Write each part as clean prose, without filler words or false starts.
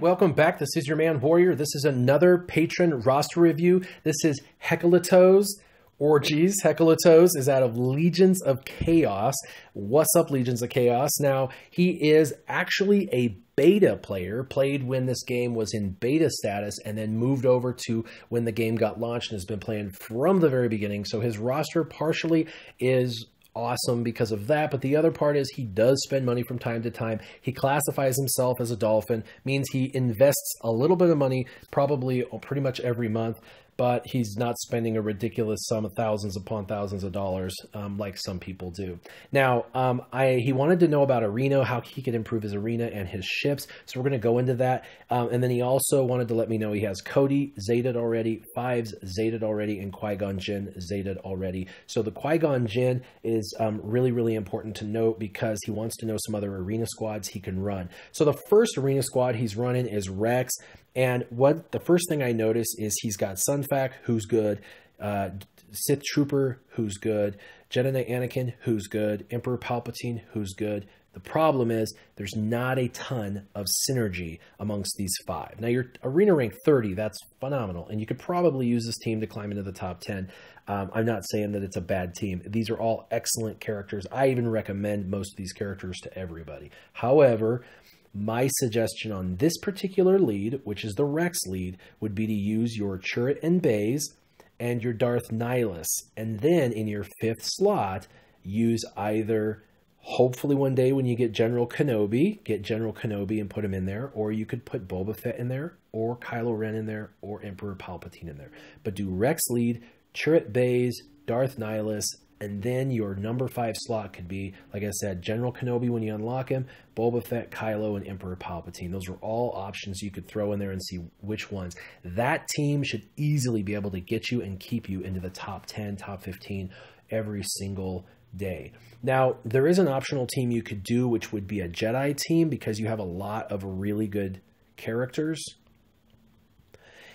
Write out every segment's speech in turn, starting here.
welcome back. This is your man Warrior. This is another patron roster review. This is Hekalatos. Hekalatos is out of Legions of Chaos. What's up, Legions of Chaos? Now, he is actually a beta player, played when this game was in beta status, and then moved over to when the game got launched and has been playing from the very beginning. So his roster partially is awesome because of that, but the other part is he does spend money from time to time. He classifies himself as a dolphin, means he invests a little bit of money, probably pretty much every month, but he's not spending a ridiculous sum of thousands upon thousands of dollars like some people do. Now, he wanted to know about Arena, how he could improve his Arena and his ships, so we're going to go into that. And then he also wanted to let me know he has Cody Zated already, Fives Zated already, and Qui-Gon Jinn Zated already. So the Qui-Gon Jinn is really, really important to note because he wants to know some other Arena squads he can run. So the first Arena squad he's running is Rex. And what the first thing I notice is he's got Sunfac, who's good, Sith Trooper, who's good, Jedi Knight Anakin, who's good, Emperor Palpatine, who's good. The problem is there's not a ton of synergy amongst these five. Now, you're Arena rank 30, that's phenomenal, and you could probably use this team to climb into the top 10. I'm not saying that it's a bad team. These are all excellent characters. I even recommend most of these characters to everybody. However, my suggestion on this particular lead, which is the Rex lead, would be to use your Chirrut and Baze and your Darth Nihilus. And then in your fifth slot, use either, hopefully one day when you get General Kenobi and put him in there, or you could put Boba Fett in there, or Kylo Ren in there, or Emperor Palpatine in there. But do Rex lead, Chirrut Baze, Darth Nihilus, and then your number 5 slot could be, like I said, General Kenobi when you unlock him, Boba Fett, Kylo, and Emperor Palpatine. Those are all options you could throw in there and see which ones. That team should easily be able to get you and keep you into the top 10, top 15 every single day. Now, there is an optional team you could do, which would be a Jedi team, because you have a lot of really good characters.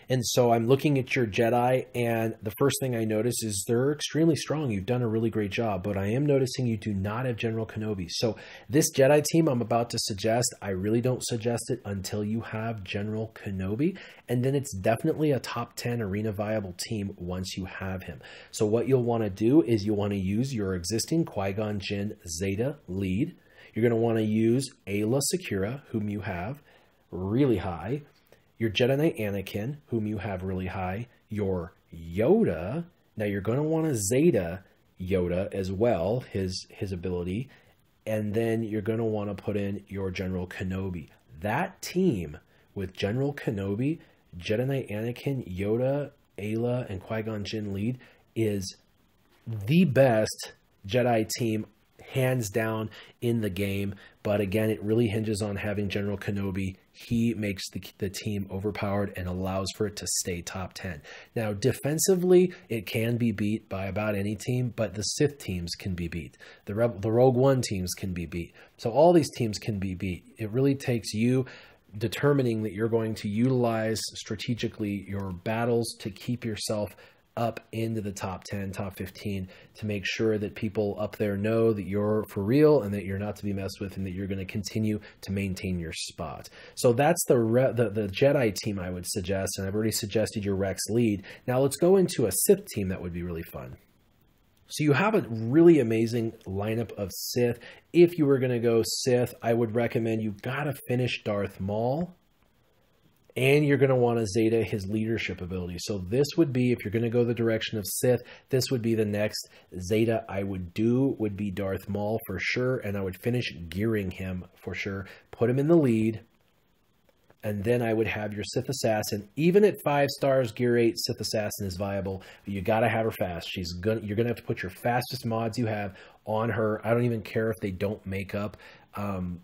And so I'm looking at your Jedi, and the first thing I notice is they're extremely strong. You've done a really great job, but I am noticing you do not have General Kenobi. So this Jedi team I'm about to suggest, I really don't suggest it until you have General Kenobi, and then it's definitely a top 10 arena viable team once you have him. So what you'll want to do is you'll want to use your existing Qui-Gon Jinn Zeta lead. You're going to want to use Aayla Secura, whom you have really high, your Jedi Knight Anakin, whom you have really high, your Yoda. Now you're going to want to Zeta Yoda as well, his ability, and then you're going to want to put in your General Kenobi. That team with General Kenobi, Jedi Knight Anakin, Yoda, Aayla, and Qui-Gon Jinn lead is the best Jedi team hands down in the game. But again, it really hinges on having General Kenobi. He makes the team overpowered and allows for it to stay top 10. Now, defensively, it can be beat by about any team, but the Sith teams can be beat. The Rogue One teams can be beat. So all these teams can be beat. It really takes you determining that you're going to utilize strategically your battles to keep yourself up into the top 10, top 15, to make sure that people up there know that you're for real and that you're not to be messed with, and that you're going to continue to maintain your spot. So that's the Jedi team I would suggest, and I've already suggested your Rex lead. Now let's go into a Sith team that would be really fun. So you have a really amazing lineup of Sith. If you were going to go Sith, I would recommend you got to finish Darth Maul. And you're going to want to Zeta his leadership ability. So this would be, if you're going to go the direction of Sith, this would be the next Zeta I would do, would be Darth Maul for sure. And I would finish gearing him for sure. Put him in the lead. And then I would have your Sith Assassin. Even at 5 stars, Gear 8, Sith Assassin is viable. But you got to have her fast. You're going to have to put your fastest mods you have on her. I don't even care if they don't make up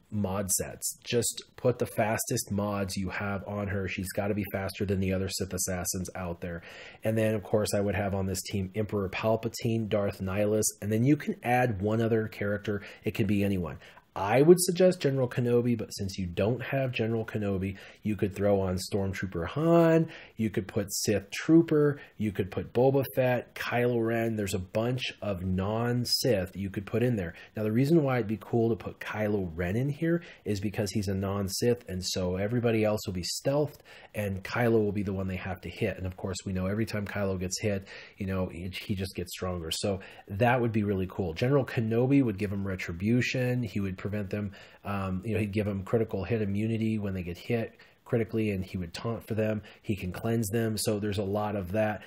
mod sets. Just put the fastest mods you have on her. She's got to be faster than the other Sith Assassins out there. And then, of course, I would have on this team Emperor Palpatine, Darth Nihilus, and then you can add one other character. It can be anyone. I would suggest General Kenobi, but since you don't have General Kenobi, you could throw on Stormtrooper Han, you could put Sith Trooper, you could put Boba Fett, Kylo Ren. There's a bunch of non-Sith you could put in there. Now, the reason why it'd be cool to put Kylo Ren in here is because he's a non-Sith, and so everybody else will be stealthed, and Kylo will be the one they have to hit. And of course, we know every time Kylo gets hit, you know, he just gets stronger. So that would be really cool. General Kenobi would give him retribution. He would prevent them, you know, he'd give them critical hit immunity when they get hit critically, and he would taunt for them. He can cleanse them. So there's a lot of that.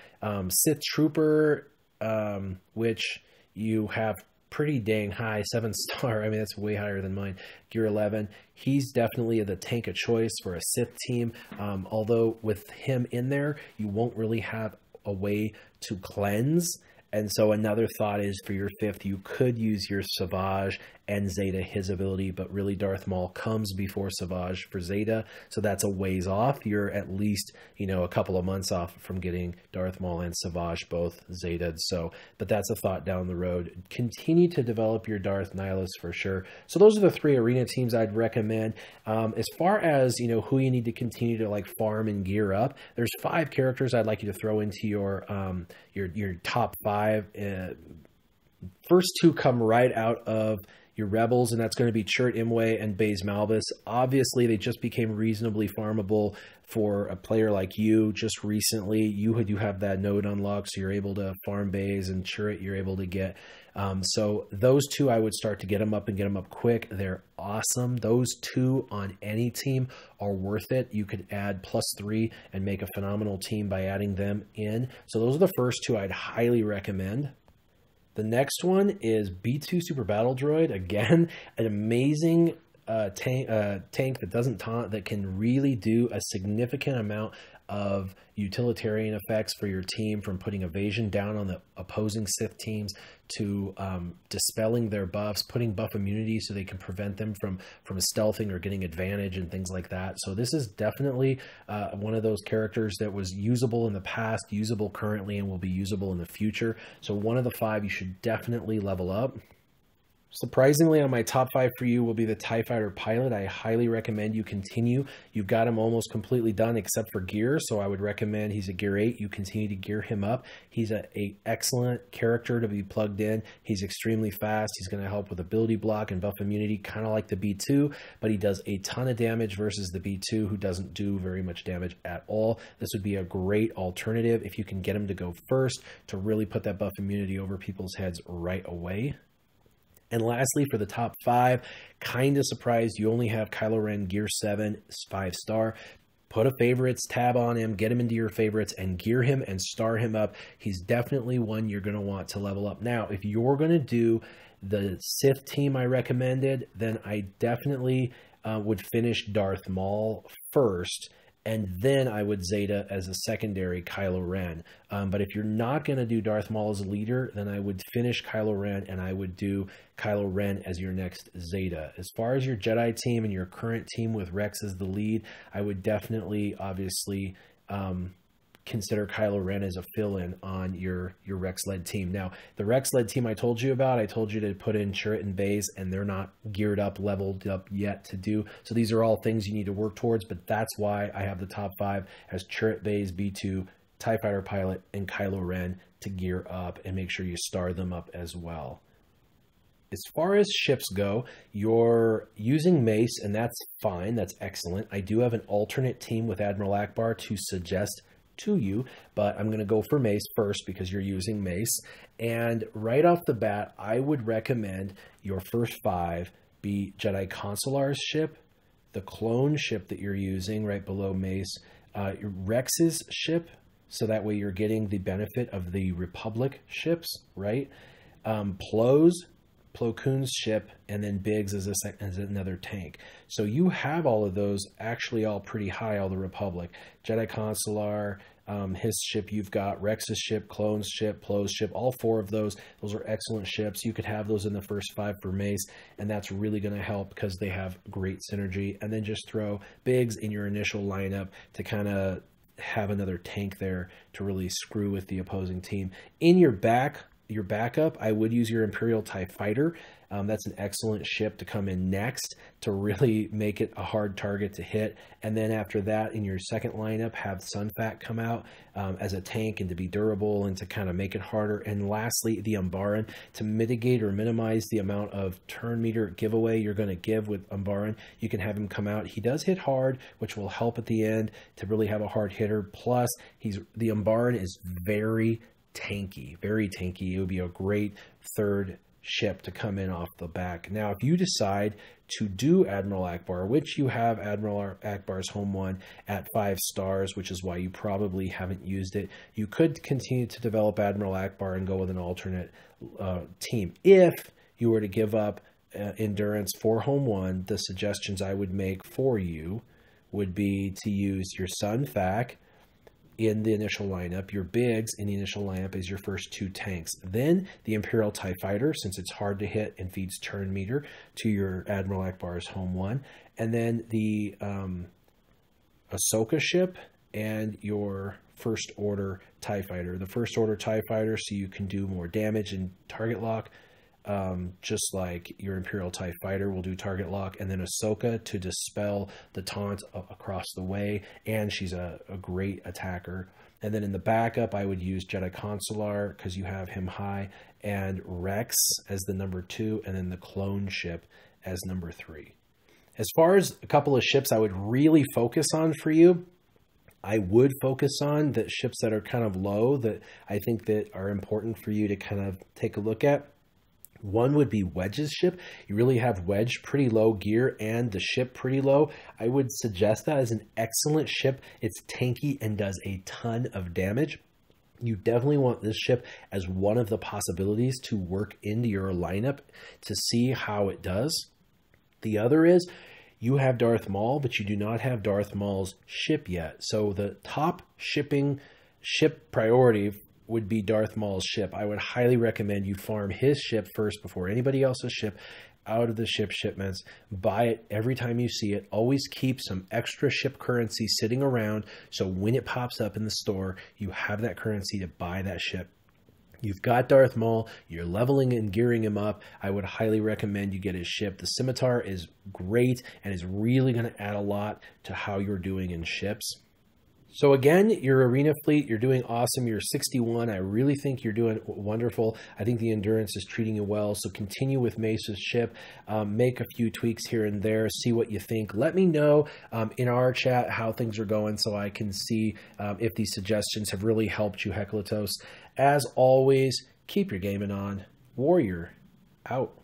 Sith Trooper, which you have pretty dang high, 7-star. I mean, that's way higher than mine. Gear 11. He's definitely the tank of choice for a Sith team. Although with him in there, you won't really have a way to cleanse. And so another thought is for your 5th, you could use your Savage and Zeta, his ability, but really Darth Maul comes before Savage for Zeta. So that's a ways off. You're at least, you know, a couple of months off from getting Darth Maul and Savage both Zeta. So, but that's a thought down the road. Continue to develop your Darth Nihilus for sure. So those are the 3 arena teams I'd recommend. As far as, you know, who you need to continue to like farm and gear up, there's 5 characters I'd like you to throw into your top 5. First 2 come right out of your Rebels, and that's going to be Chirrut Imwe and Baze Malbus. Obviously, they just became reasonably farmable for a player like you just recently. You have that node unlocked, so you're able to farm Baze, and Chirrut you're able to get. So those 2, I would start to get them up and get them up quick. They're awesome. Those 2 on any team are worth it. You could add +3 and make a phenomenal team by adding them in. So those are the first 2 I'd highly recommend. The next one is B2 Super Battle Droid. Again, an amazing tank that doesn't taunt, that can really do a significant amount of utilitarian effects for your team, from putting evasion down on the opposing Sith teams to dispelling their buffs, putting buff immunity so they can prevent them from stealthing or getting advantage and things like that. So this is definitely one of those characters that was usable in the past, usable currently, and will be usable in the future. So one of the 5 you should definitely level up. Surprisingly, on my top 5 for you will be the TIE Fighter Pilot. I highly recommend you continue. You've got him almost completely done except for gear, so I would recommend he's a gear 8. You continue to gear him up. He's an excellent character to be plugged in. He's extremely fast. He's going to help with ability block and buff immunity, kind of like the B2, but he does a ton of damage versus the B2, who doesn't do very much damage at all. This would be a great alternative if you can get him to go first to really put that buff immunity over people's heads right away. And lastly, for the top 5, kind of surprised you only have Kylo Ren Gear 7, 5-star. Put a favorites tab on him, get him into your favorites, and gear him and star him up. He's definitely one you're going to want to level up. Now, if you're going to do the Sith team I recommended, then I definitely would finish Darth Maul first, and then I would Zeta as a secondary Kylo Ren. But if you're not going to do Darth Maul as a leader, then I would finish Kylo Ren, and I would do Kylo Ren as your next Zeta. As far as your Jedi team and your current team with Rex as the lead, I would definitely, obviously, consider Kylo Ren as a fill-in on your Rex-led team. Now, the Rex-led team I told you about, I told you to put in Chirrut and Baze, and they're not geared up, leveled up yet to do. So these are all things you need to work towards, but that's why I have the top 5 as Chirrut, Baze, B2, TIE Fighter Pilot, and Kylo Ren to gear up, and make sure you star them up as well. As far as ships go, you're using Mace, and that's fine. That's excellent. I do have an alternate team with Admiral Akbar to suggest to you, but I'm going to go for Mace first because you're using Mace. And right off the bat, I would recommend your first 5 be Jedi Consular's ship, the clone ship that you're using right below Mace, Rex's ship, so that way you're getting the benefit of the Republic ships, right? Plo Koon's ship, and then Biggs as another tank. So you have all of those actually all pretty high, all the Republic. Jedi Consular, his ship you've got, Rex's ship, Clone's ship, Plo's ship, all 4 of those are excellent ships. You could have those in the first 5 for Mace, and that's really going to help because they have great synergy. And then just throw Biggs in your initial lineup to kind of have another tank there to really screw with the opposing team. In your back your backup, I would use your Imperial TIE Fighter. That's an excellent ship to come in next to really make it a hard target to hit. And then after that, in your second lineup, have Sunfac come out as a tank and to be durable and to kind of make it harder. And lastly, the Umbaran to mitigate or minimize the amount of turn meter giveaway you're going to give with Umbaran. You can have him come out. He does hit hard, which will help at the end to really have a hard hitter. Plus, the Umbaran is very tanky, very tanky. It would be a great third ship to come in off the back. Now, if you decide to do Admiral Akbar, which you have Admiral Akbar's home one at 5 stars, which is why you probably haven't used it, you could continue to develop Admiral Akbar and go with an alternate team. If you were to give up endurance for home one, the suggestions I would make for you would be to use your Sunfac in the initial lineup, your Biggs in the initial lineup as your first 2 tanks. Then the Imperial TIE Fighter, since it's hard to hit and feeds turn meter, to your Admiral Akbar's home one. And then the Ahsoka ship and your First Order TIE Fighter. The First Order TIE Fighter, so you can do more damage and target lock, just like your Imperial TIE Fighter will do target lock, and then Ahsoka to dispel the taunt across the way, and she's a great attacker. And then in the backup, I would use Jedi Consular because you have him high, and Rex as the number 2, and then the clone ship as number 3. As far as a couple of ships I would really focus on for you, I would focus on the ships that are kind of low that I think that are important for you to kind of take a look at. One would be Wedge's ship. You really have Wedge pretty low gear and the ship pretty low. I would suggest that as an excellent ship. It's tanky and does a ton of damage. You definitely want this ship as one of the possibilities to work into your lineup to see how it does. The other is you have Darth Maul, but you do not have Darth Maul's ship yet. So the top ship priority would be Darth Maul's ship. I would highly recommend you farm his ship first before anybody else's ship out of the ship shipments. Buy it every time you see it. Always keep some extra ship currency sitting around so when it pops up in the store, you have that currency to buy that ship. You've got Darth Maul, you're leveling and gearing him up. I would highly recommend you get his ship. The Scimitar is great and is really going to add a lot to how you're doing in ships. So again, your arena fleet, you're doing awesome. You're 61. I really think you're doing wonderful. I think the endurance is treating you well. So continue with Mesa's ship. Make a few tweaks here and there. See what you think. Let me know in our chat how things are going so I can see if these suggestions have really helped you, Hekalatos. As always, keep your gaming on. Warrior, out.